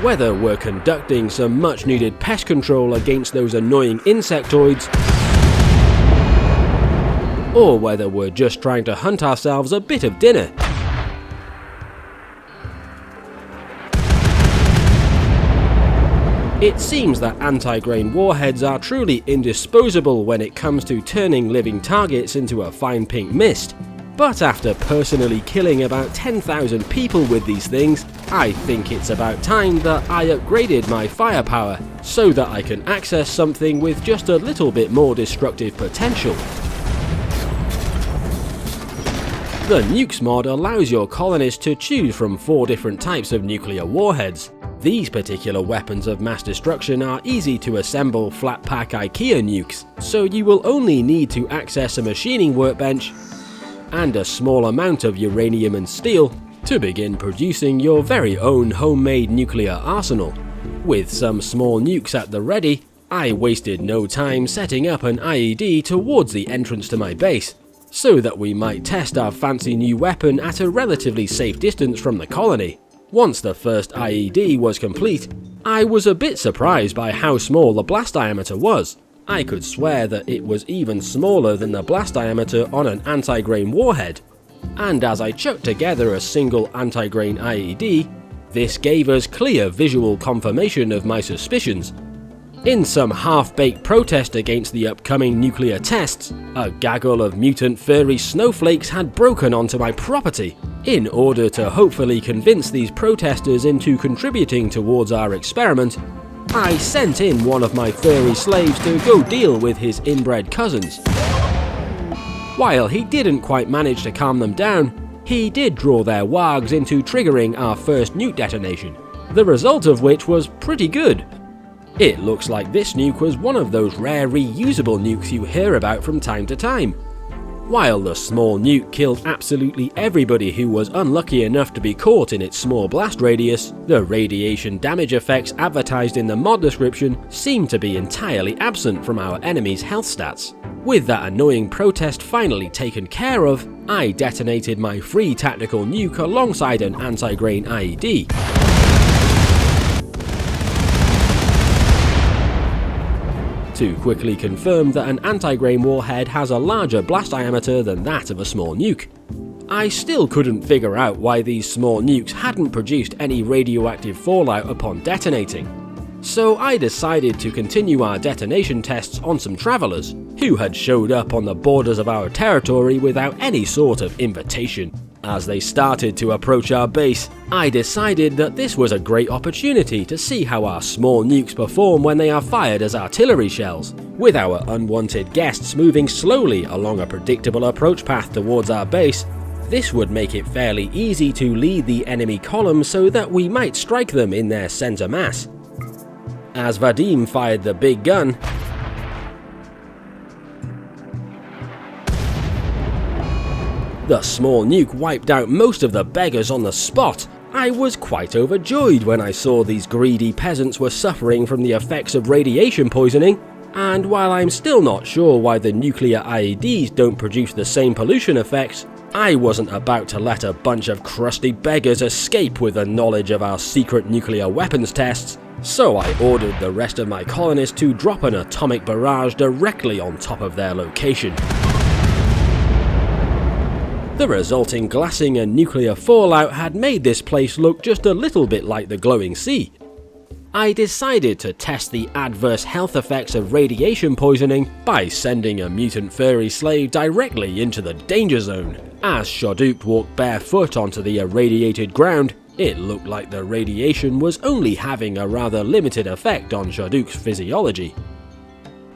Whether we're conducting some much needed pest control against those annoying insectoids, or whether we're just trying to hunt ourselves a bit of dinner. It seems that anti-grain warheads are truly indisposable when it comes to turning living targets into a fine pink mist. But after personally killing about 10,000 people with these things, I think it's about time that I upgraded my firepower so that I can access something with just a little bit more destructive potential. The Nukes mod allows your colonists to choose from 4 different types of nuclear warheads. These particular weapons of mass destruction are easy to assemble flat pack IKEA nukes, so you will only need to access a machining workbench and a small amount of uranium and steel to begin producing your very own homemade nuclear arsenal. With some small nukes at the ready, I wasted no time setting up an IED towards the entrance to my base, so that we might test our fancy new weapon at a relatively safe distance from the colony. Once the first IED was complete, I was a bit surprised by how small the blast diameter was. I could swear that it was even smaller than the blast diameter on an anti-grain warhead. And as I chucked together a single anti-grain IED, this gave us clear visual confirmation of my suspicions. In some half-baked protest against the upcoming nuclear tests, a gaggle of mutant furry snowflakes had broken onto my property. In order to hopefully convince these protesters into contributing towards our experiment, I sent in one of my furry slaves to go deal with his inbred cousins. While he didn't quite manage to calm them down, he did draw their wargs into triggering our first nuke detonation, the result of which was pretty good. It looks like this nuke was one of those rare reusable nukes you hear about from time to time. While the small nuke killed absolutely everybody who was unlucky enough to be caught in its small blast radius, the radiation damage effects advertised in the mod description seem to be entirely absent from our enemy's health stats. With that annoying protest finally taken care of, I detonated my free tactical nuke alongside an anti-grain IED. To quickly confirm that an anti-grain warhead has a larger blast diameter than that of a small nuke. I still couldn't figure out why these small nukes hadn't produced any radioactive fallout upon detonating. So I decided to continue our detonation tests on some travelers, who had showed up on the borders of our territory without any sort of invitation. As they started to approach our base, I decided that this was a great opportunity to see how our small nukes perform when they are fired as artillery shells. With our unwanted guests moving slowly along a predictable approach path towards our base, this would make it fairly easy to lead the enemy column so that we might strike them in their center mass. As Vadim fired the big gun, the small nuke wiped out most of the beggars on the spot. I was quite overjoyed when I saw these greedy peasants were suffering from the effects of radiation poisoning, and while I'm still not sure why the nuclear IEDs don't produce the same pollution effects, I wasn't about to let a bunch of crusty beggars escape with the knowledge of our secret nuclear weapons tests, so I ordered the rest of my colonists to drop an atomic barrage directly on top of their location. The resulting glassing and nuclear fallout had made this place look just a little bit like the glowing sea. I decided to test the adverse health effects of radiation poisoning by sending a mutant furry slave directly into the danger zone. As Shaduk walked barefoot onto the irradiated ground, it looked like the radiation was only having a rather limited effect on Shaduk's physiology.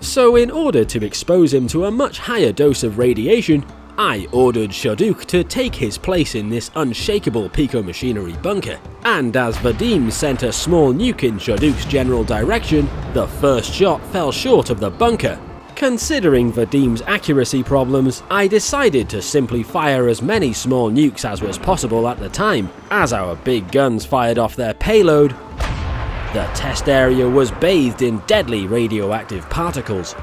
So in order to expose him to a much higher dose of radiation, I ordered Shaduk to take his place in this unshakable pico-machinery bunker, and as Vadim sent a small nuke in Shaduk's general direction, the first shot fell short of the bunker. Considering Vadim's accuracy problems, I decided to simply fire as many small nukes as was possible at the time. As our big guns fired off their payload, the test area was bathed in deadly radioactive particles,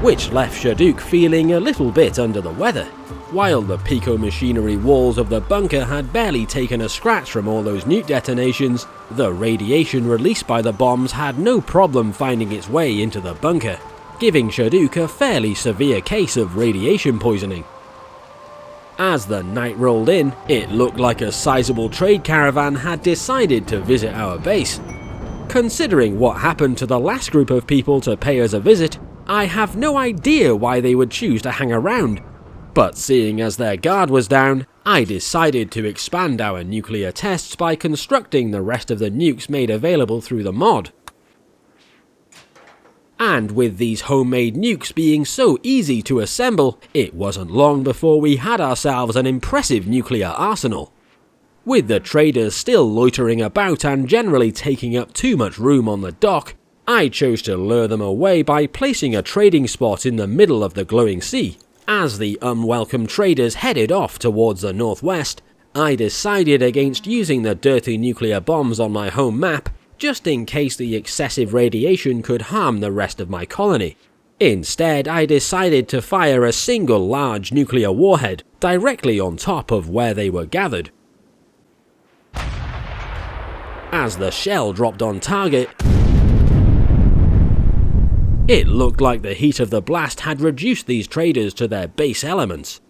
which left Shaduk feeling a little bit under the weather. While the pico-machinery walls of the bunker had barely taken a scratch from all those nuke detonations, the radiation released by the bombs had no problem finding its way into the bunker, giving Shaduk a fairly severe case of radiation poisoning. As the night rolled in, it looked like a sizable trade caravan had decided to visit our base. Considering what happened to the last group of people to pay us a visit, I have no idea why they would choose to hang around. But seeing as their guard was down, I decided to expand our nuclear tests by constructing the rest of the nukes made available through the mod. And with these homemade nukes being so easy to assemble, it wasn't long before we had ourselves an impressive nuclear arsenal. With the traders still loitering about and generally taking up too much room on the dock, I chose to lure them away by placing a trading spot in the middle of the glowing sea. As the unwelcome traders headed off towards the northwest, I decided against using the dirty nuclear bombs on my home map, just in case the excessive radiation could harm the rest of my colony. Instead, I decided to fire a single large nuclear warhead directly on top of where they were gathered. As the shell dropped on target, it looked like the heat of the blast had reduced these traders to their base elements.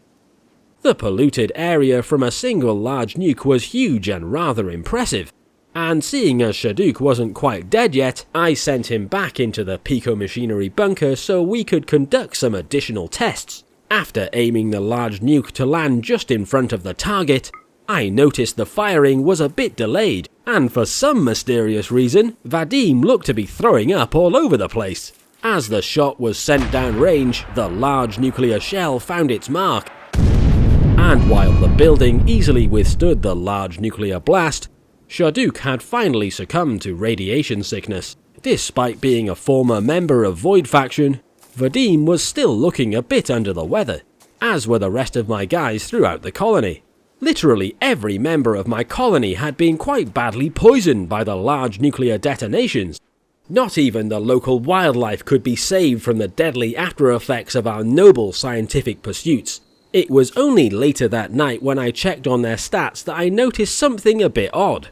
The polluted area from a single large nuke was huge and rather impressive, and seeing as Shaduk wasn't quite dead yet, I sent him back into the pico-machinery bunker so we could conduct some additional tests. After aiming the large nuke to land just in front of the target, I noticed the firing was a bit delayed, and for some mysterious reason, Vadim looked to be throwing up all over the place. As the shot was sent downrange, the large nuclear shell found its mark, and while the building easily withstood the large nuclear blast, Shaduk had finally succumbed to radiation sickness. Despite being a former member of Void Faction, Vadim was still looking a bit under the weather, as were the rest of my guys throughout the colony. Literally every member of my colony had been quite badly poisoned by the large nuclear detonations. Not even the local wildlife could be saved from the deadly after effects of our noble scientific pursuits. It was only later that night when I checked on their stats that I noticed something a bit odd.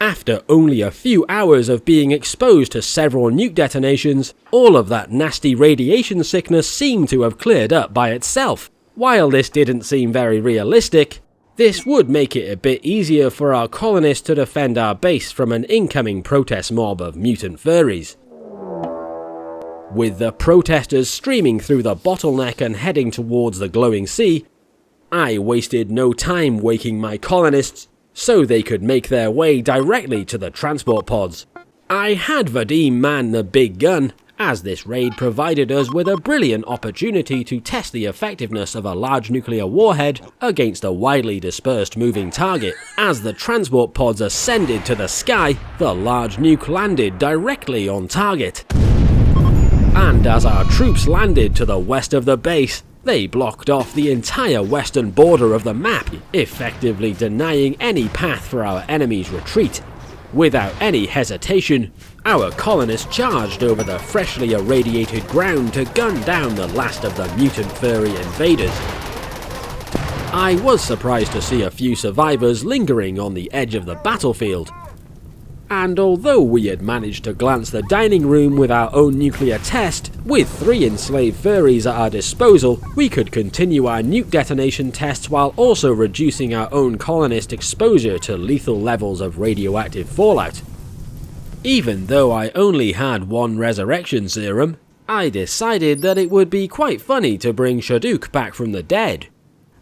After only a few hours of being exposed to several nuke detonations, all of that nasty radiation sickness seemed to have cleared up by itself. While this didn't seem very realistic, this would make it a bit easier for our colonists to defend our base from an incoming protest mob of mutant furries. With the protesters streaming through the bottleneck and heading towards the glowing sea, I wasted no time waking my colonists so they could make their way directly to the transport pods. I had Vadim man the big gun, as this raid provided us with a brilliant opportunity to test the effectiveness of a large nuclear warhead against a widely dispersed moving target. As the transport pods ascended to the sky, the large nuke landed directly on target. And as our troops landed to the west of the base, they blocked off the entire western border of the map, effectively denying any path for our enemy's retreat. Without any hesitation, our colonists charged over the freshly irradiated ground to gun down the last of the mutant furry invaders. I was surprised to see a few survivors lingering on the edge of the battlefield. And although we had managed to glance the dining room with our own nuclear test, with 3 enslaved furries at our disposal, we could continue our nuke detonation tests while also reducing our own colonist exposure to lethal levels of radioactive fallout. Even though I only had 1 resurrection serum, I decided that it would be quite funny to bring Shaduk back from the dead.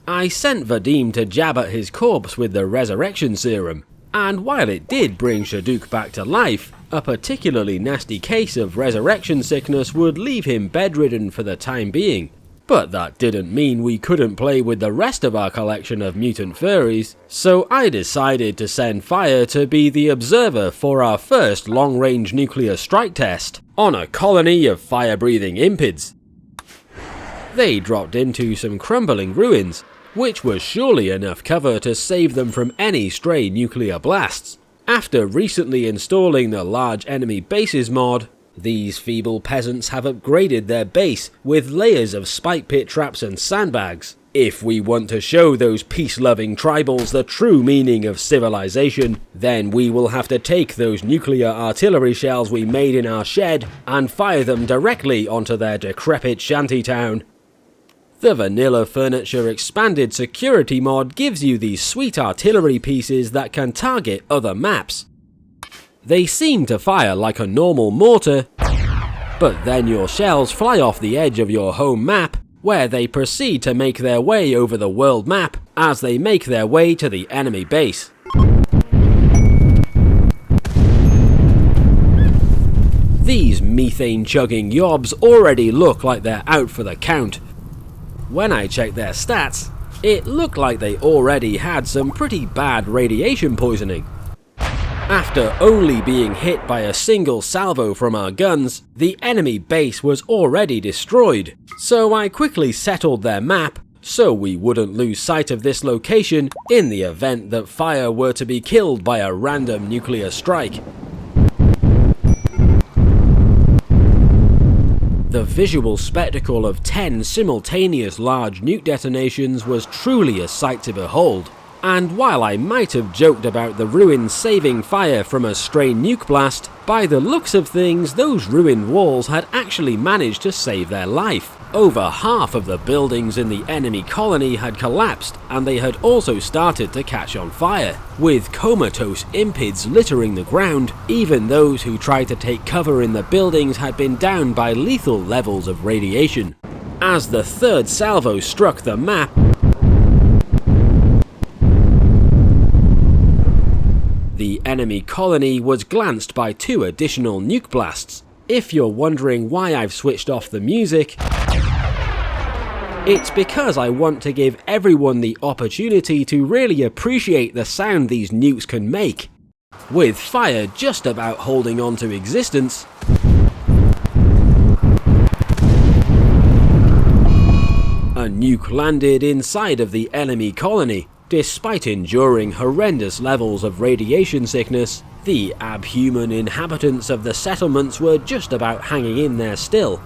I sent Vadim to jab at his corpse with the resurrection serum, and while it did bring Shaduk back to life, a particularly nasty case of resurrection sickness would leave him bedridden for the time being. But that didn't mean we couldn't play with the rest of our collection of mutant furries, so I decided to send Fire to be the observer for our first long-range nuclear strike test on a colony of fire-breathing impids. They dropped into some crumbling ruins, which was surely enough cover to save them from any stray nuclear blasts. After recently installing the large enemy bases mod, these feeble peasants have upgraded their base with layers of spike pit traps and sandbags. If we want to show those peace-loving tribals the true meaning of civilization, then we will have to take those nuclear artillery shells we made in our shed and fire them directly onto their decrepit shantytown. The Vanilla Furniture Expanded security mod gives you these sweet artillery pieces that can target other maps. They seem to fire like a normal mortar, but then your shells fly off the edge of your home map, where they proceed to make their way over the world map as they make their way to the enemy base. These methane-chugging yobs already look like they're out for the count. When I checked their stats, it looked like they already had some pretty bad radiation poisoning. After only being hit by a single salvo from our guns, the enemy base was already destroyed, so I quickly settled their map so we wouldn't lose sight of this location in the event that fire were to be killed by a random nuclear strike. The visual spectacle of 10 simultaneous large nuke detonations was truly a sight to behold. And while I might have joked about the ruins saving fire from a stray nuke blast, by the looks of things those ruined walls had actually managed to save their life. Over half of the buildings in the enemy colony had collapsed, and they had also started to catch on fire, with comatose impids littering the ground. Even those who tried to take cover in the buildings had been downed by lethal levels of radiation. As the third salvo struck the map, the enemy colony was glanced by 2 additional nuke blasts. If you're wondering why I've switched off the music, it's because I want to give everyone the opportunity to really appreciate the sound these nukes can make. With fire just about holding on to existence, a nuke landed inside of the enemy colony. Despite enduring horrendous levels of radiation sickness, the abhuman inhabitants of the settlements were just about hanging in there still.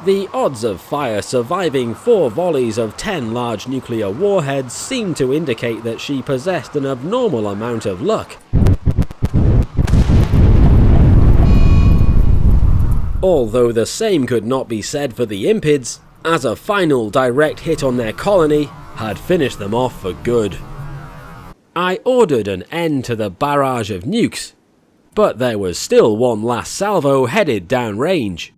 The odds of fire surviving 4 volleys of 10 large nuclear warheads seemed to indicate that she possessed an abnormal amount of luck. Although the same could not be said for the impids, as a final direct hit on their colony had finished them off for good. I ordered an end to the barrage of nukes, but there was still one last salvo headed downrange.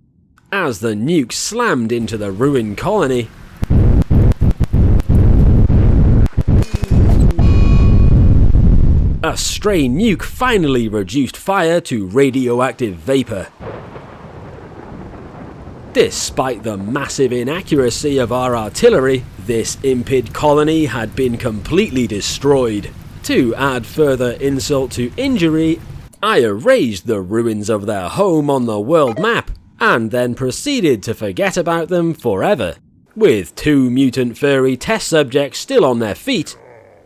As the nukes slammed into the ruined colony, a stray nuke finally reduced fire to radioactive vapor. Despite the massive inaccuracy of our artillery, this impid colony had been completely destroyed. To add further insult to injury, I erased the ruins of their home on the world map, and then proceeded to forget about them forever. With 2 mutant furry test subjects still on their feet,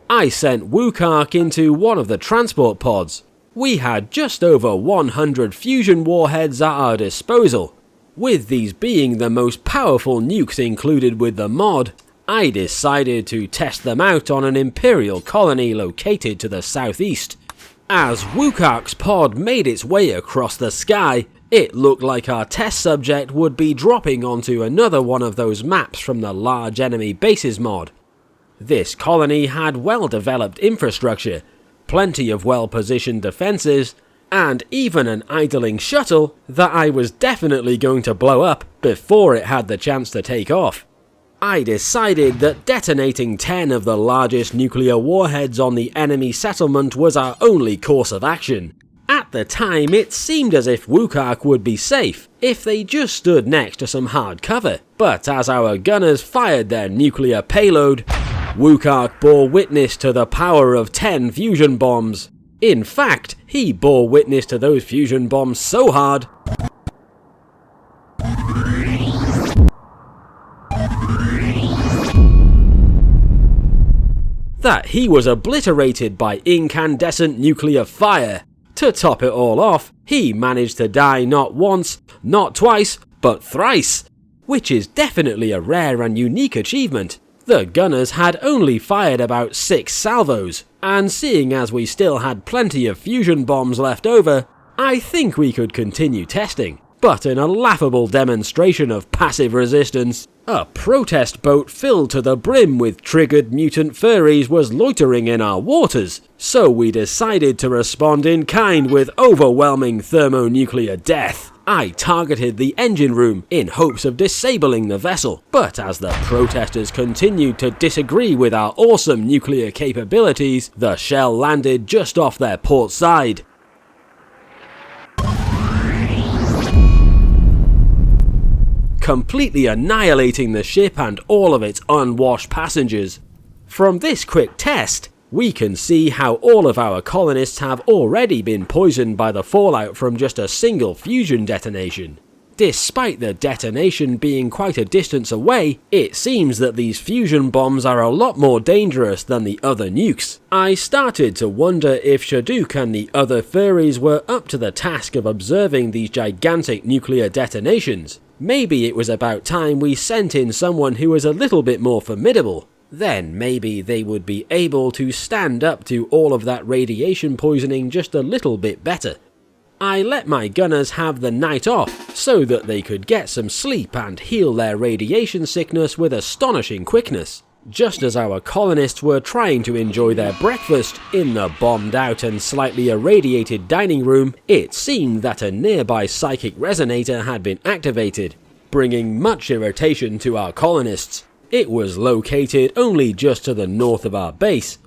I sent Wukark into one of the transport pods. We had just over 100 fusion warheads at our disposal. With these being the most powerful nukes included with the mod, I decided to test them out on an Imperial colony located to the southeast. As Wukark's pod made its way across the sky, it looked like our test subject would be dropping onto another one of those maps from the Large Enemy Bases mod. This colony had well-developed infrastructure, plenty of well-positioned defences, and even an idling shuttle that I was definitely going to blow up before it had the chance to take off. I decided that detonating 10 of the largest nuclear warheads on the enemy settlement was our only course of action. At the time, it seemed as if Wukark would be safe if they just stood next to some hard cover, but as our gunners fired their nuclear payload, Wukark bore witness to the power of 10 fusion bombs. In fact, he bore witness to those fusion bombs so hard that he was obliterated by incandescent nuclear fire. To top it all off, he managed to die not once, not twice, but thrice, which is definitely a rare and unique achievement. The gunners had only fired about 6 salvos, and seeing as we still had plenty of fusion bombs left over, I think we could continue testing. But in a laughable demonstration of passive resistance, a protest boat filled to the brim with triggered mutant furries was loitering in our waters, so we decided to respond in kind with overwhelming thermonuclear death. I targeted the engine room in hopes of disabling the vessel, but as the protesters continued to disagree with our awesome nuclear capabilities, the shell landed just off their port side. Completely annihilating the ship and all of its unwashed passengers. From this quick test, we can see how all of our colonists have already been poisoned by the fallout from just a single fusion detonation. Despite the detonation being quite a distance away, it seems that these fusion bombs are a lot more dangerous than the other nukes. I started to wonder if Shaduk and the other furries were up to the task of observing these gigantic nuclear detonations. Maybe it was about time we sent in someone who was a little bit more formidable. Then maybe they would be able to stand up to all of that radiation poisoning just a little bit better. I let my gunners have the night off so that they could get some sleep and heal their radiation sickness with astonishing quickness. Just as our colonists were trying to enjoy their breakfast in the bombed out and slightly irradiated dining room, it seemed that a nearby psychic resonator had been activated, bringing much irritation to our colonists. It was located only just to the north of our base,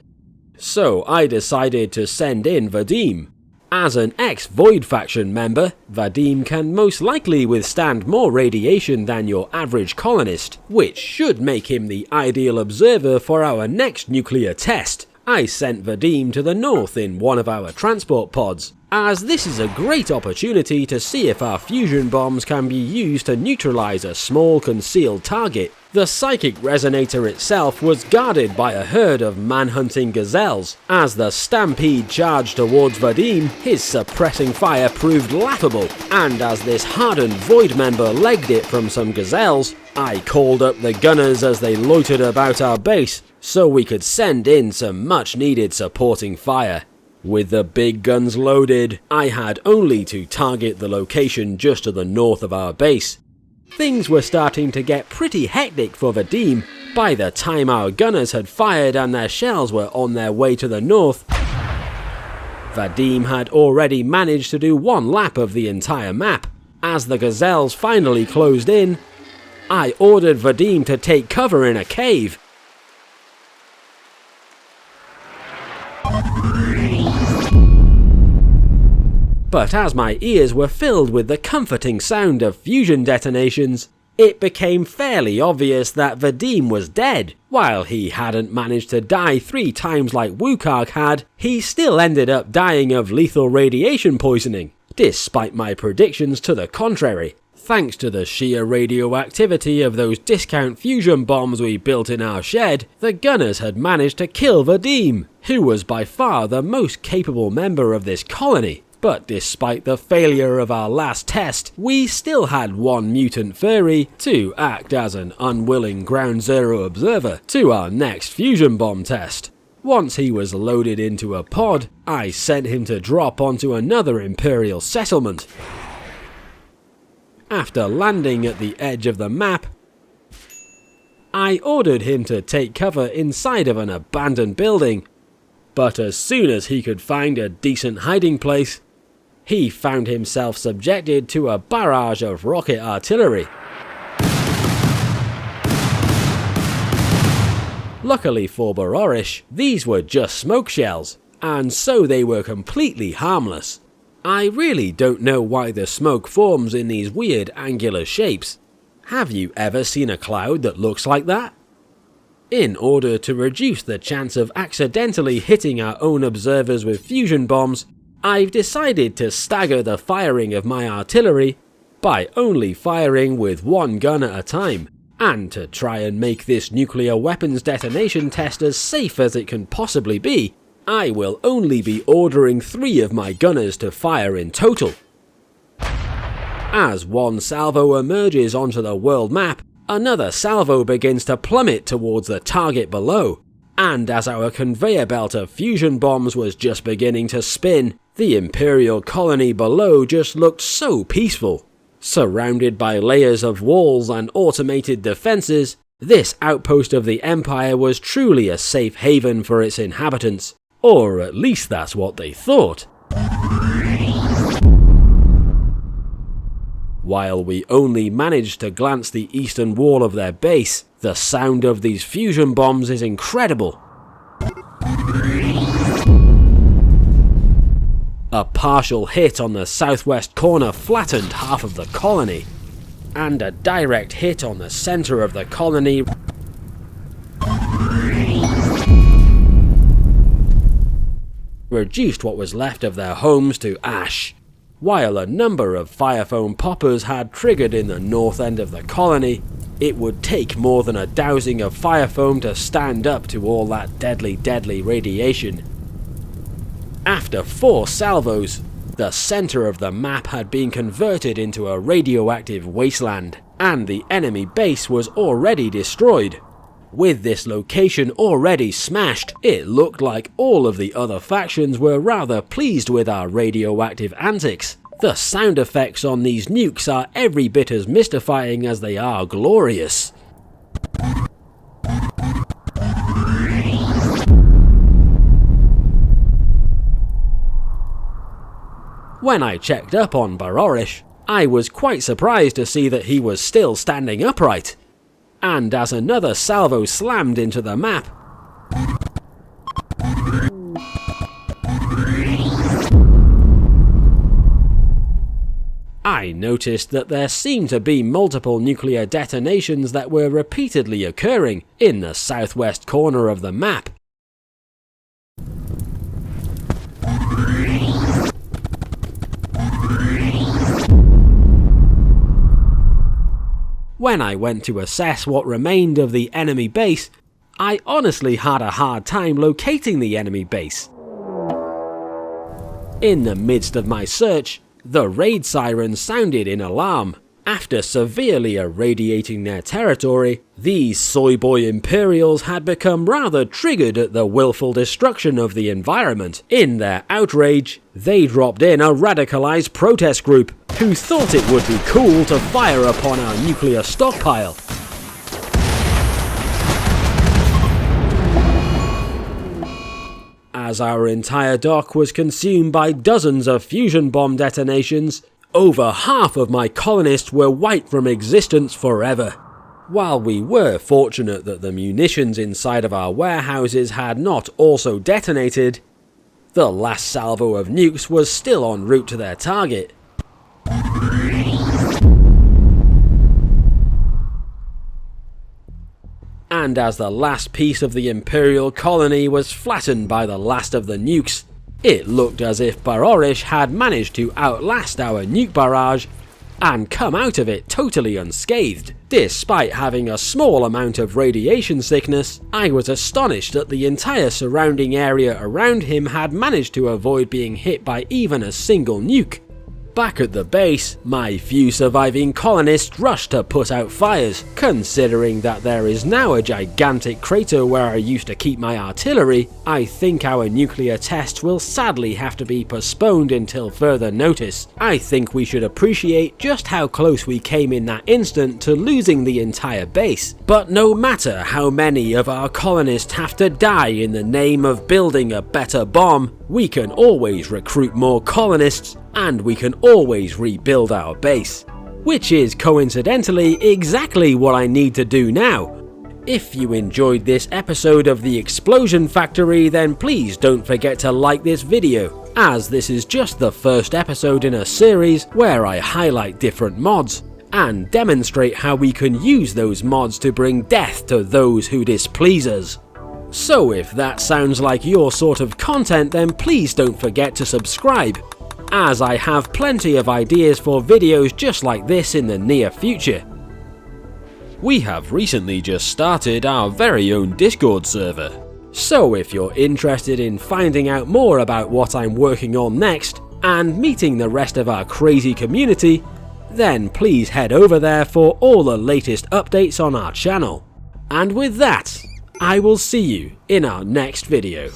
so I decided to send in Vadim. As an ex-Void faction member, Vadim can most likely withstand more radiation than your average colonist, which should make him the ideal observer for our next nuclear test. I sent Vadim to the north in one of our transport pods, as this is a great opportunity to see if our fusion bombs can be used to neutralize a small concealed target. The psychic resonator itself was guarded by a herd of manhunting gazelles. As the stampede charged towards Vadim, his suppressing fire proved laughable, and as this hardened Void member legged it from some gazelles, I called up the gunners as they loitered about our base, so we could send in some much needed supporting fire. With the big guns loaded, I had only to target the location just to the north of our base. Things were starting to get pretty hectic for Vadim. By the time our gunners had fired and their shells were on their way to the north, Vadim had already managed to do one lap of the entire map. As the gazelles finally closed in, I ordered Vadim to take cover in a cave. But as my ears were filled with the comforting sound of fusion detonations, it became fairly obvious that Vadim was dead. While he hadn't managed to die 3 times like Wukarg had, he still ended up dying of lethal radiation poisoning, despite my predictions to the contrary. Thanks to the sheer radioactivity of those discount fusion bombs we built in our shed, the gunners had managed to kill Vadim, who was by far the most capable member of this colony. But despite the failure of our last test, we still had one mutant furry to act as an unwilling Ground Zero observer to our next fusion bomb test. Once he was loaded into a pod, I sent him to drop onto another Imperial settlement. After landing at the edge of the map, I ordered him to take cover inside of an abandoned building, but as soon as he could find a decent hiding place, he found himself subjected to a barrage of rocket artillery. Luckily for Barorish, these were just smoke shells, and so they were completely harmless. I really don't know why the smoke forms in these weird angular shapes. Have you ever seen a cloud that looks like that? In order to reduce the chance of accidentally hitting our own observers with fusion bombs, I've decided to stagger the firing of my artillery by only firing with one gun at a time, and to try and make this nuclear weapons detonation test as safe as it can possibly be, I will only be ordering 3 of my gunners to fire in total. As one salvo emerges onto the world map, another salvo begins to plummet towards the target below. And as our conveyor belt of fusion bombs was just beginning to spin, the Imperial colony below just looked so peaceful. Surrounded by layers of walls and automated defenses, this outpost of the Empire was truly a safe haven for its inhabitants. Or at least that's what they thought. While we only managed to glance the eastern wall of their base, the sound of these fusion bombs is incredible. A partial hit on the southwest corner flattened half of the colony, and a direct hit on the center of the colony reduced what was left of their homes to ash. While a number of fire foam poppers had triggered in the north end of the colony, it would take more than a dousing of fire foam to stand up to all that deadly radiation. After 4 salvos, the center of the map had been converted into a radioactive wasteland, and the enemy base was already destroyed. With this location already smashed, it looked like all of the other factions were rather pleased with our radioactive antics. The sound effects on these nukes are every bit as mystifying as they are glorious. When I checked up on Barorish, I was quite surprised to see that he was still standing upright. And as another salvo slammed into the map, I noticed that there seemed to be multiple nuclear detonations that were repeatedly occurring in the southwest corner of the map. When I went to assess what remained of the enemy base, I honestly had a hard time locating the enemy base. In the midst of my search, the raid siren sounded in alarm. After severely irradiating their territory, these soyboy Imperials had become rather triggered at the willful destruction of the environment. In their outrage, they dropped in a radicalized protest group who thought it would be cool to fire upon our nuclear stockpile. As our entire dock was consumed by dozens of fusion bomb detonations, over half of my colonists were wiped from existence forever. While we were fortunate that the munitions inside of our warehouses had not also detonated, the last salvo of nukes was still en route to their target. And as the last piece of the Imperial colony was flattened by the last of the nukes, it looked as if Barorish had managed to outlast our nuke barrage and come out of it totally unscathed. Despite having a small amount of radiation sickness, I was astonished that the entire surrounding area around him had managed to avoid being hit by even a single nuke. Back at the base, my few surviving colonists rushed to put out fires. Considering that there is now a gigantic crater where I used to keep my artillery, I think our nuclear tests will sadly have to be postponed until further notice. I think we should appreciate just how close we came in that instant to losing the entire base. But no matter how many of our colonists have to die in the name of building a better bomb, we can always recruit more colonists, and we can always rebuild our base. Which is coincidentally exactly what I need to do now. If you enjoyed this episode of the Explosion Factory, then please don't forget to like this video, as this is just the first episode in a series where I highlight different mods and demonstrate how we can use those mods to bring death to those who displease us. So if that sounds like your sort of content, then please don't forget to subscribe, as I have plenty of ideas for videos just like this in the near future. We have recently just started our very own Discord server, so if you're interested in finding out more about what I'm working on next and meeting the rest of our crazy community, then please head over there for all the latest updates on our channel. And with that, I will see you in our next video.